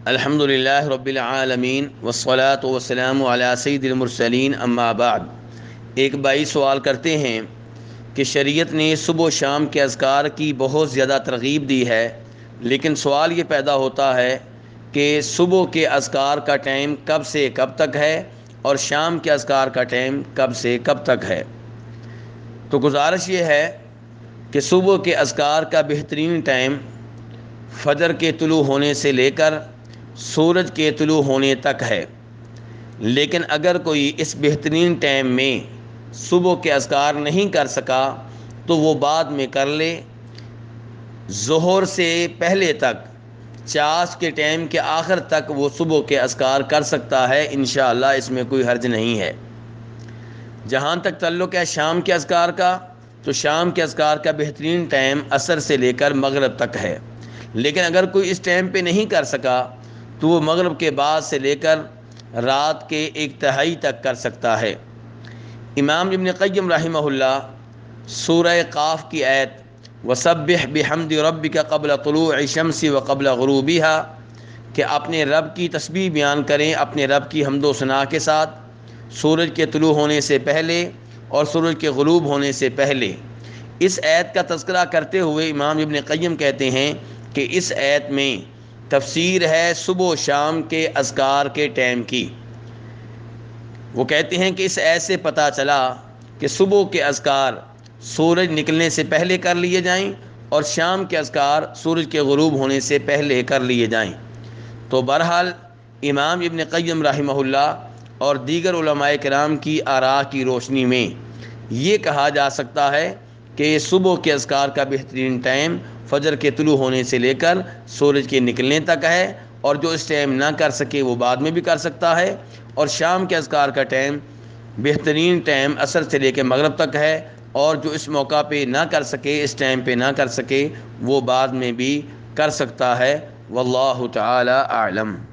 الحمدللہ رب العالمین والصلاة والسلام علی سید المرسلین اما بعد۔ ایک بھائی سوال کرتے ہیں کہ شریعت نے صبح و شام کے اذکار کی بہت زیادہ ترغیب دی ہے، لیکن سوال یہ پیدا ہوتا ہے کہ صبح کے اذکار کا ٹائم کب سے کب تک ہے اور شام کے اذکار کا ٹائم کب سے کب تک ہے۔ تو گزارش یہ ہے کہ صبح کے اذکار کا بہترین ٹائم فجر کے طلوع ہونے سے لے کر سورج کے طلوع ہونے تک ہے، لیکن اگر کوئی اس بہترین ٹائم میں صبح کے اذکار نہیں کر سکا تو وہ بعد میں کر لے۔ ظہر سے پہلے تک، چاش کے ٹائم کے آخر تک وہ صبح کے اذکار کر سکتا ہے، انشاءاللہ اس میں کوئی حرج نہیں ہے۔ جہاں تک تعلق ہے شام کے اذکار کا، تو شام کے اذکار کا بہترین ٹائم عصر سے لے کر مغرب تک ہے، لیکن اگر کوئی اس ٹائم پہ نہیں کر سکا تو وہ مغرب کے بعد سے لے کر رات کے 1/3 تک کر سکتا ہے۔ امام ابن قیم رحمہ اللہ سورہ قاف کی آیت وَسَبِّحْ بِحَمْدِ رَبِّكَ قَبْلَ طُلُوعِ الشَّمْسِ وَقَبْلَ غُرُوبِهَا کہ اپنے رب کی تسبیح بیان کریں اپنے رب کی حمد و ثنا کے ساتھ، سورج کے طلوع ہونے سے پہلے اور سورج کے غروب ہونے سے پہلے۔ اس آیت کا تذکرہ کرتے ہوئے امام ابن قیم کہتے ہیں کہ اس آیت میں تفسیر ہے صبح و شام کے اذکار کے ٹائم کی۔ وہ کہتے ہیں کہ اس آیت سے پتہ چلا کہ صبح کے اذکار سورج نکلنے سے پہلے کر لیے جائیں اور شام کے اذکار سورج کے غروب ہونے سے پہلے کر لیے جائیں۔ تو بہرحال امام ابن قیم رحمہ اللہ اور دیگر علماء کرام کی آراء کی روشنی میں یہ کہا جا سکتا ہے کہ صبح کے اذکار کا بہترین ٹائم فجر کے طلوع ہونے سے لے کر سورج کے نکلنے تک ہے، اور جو اس ٹائم نہ کر سکے وہ بعد میں بھی کر سکتا ہے، اور شام کے اذکار کا ٹائم بہترین ٹائم عصر سے لے کے مغرب تک ہے، اور جو اس موقع پہ نہ کر سکے، اس ٹائم پہ نہ کر سکے، وہ بعد میں بھی کر سکتا ہے۔ واللہ تعالی اعلم۔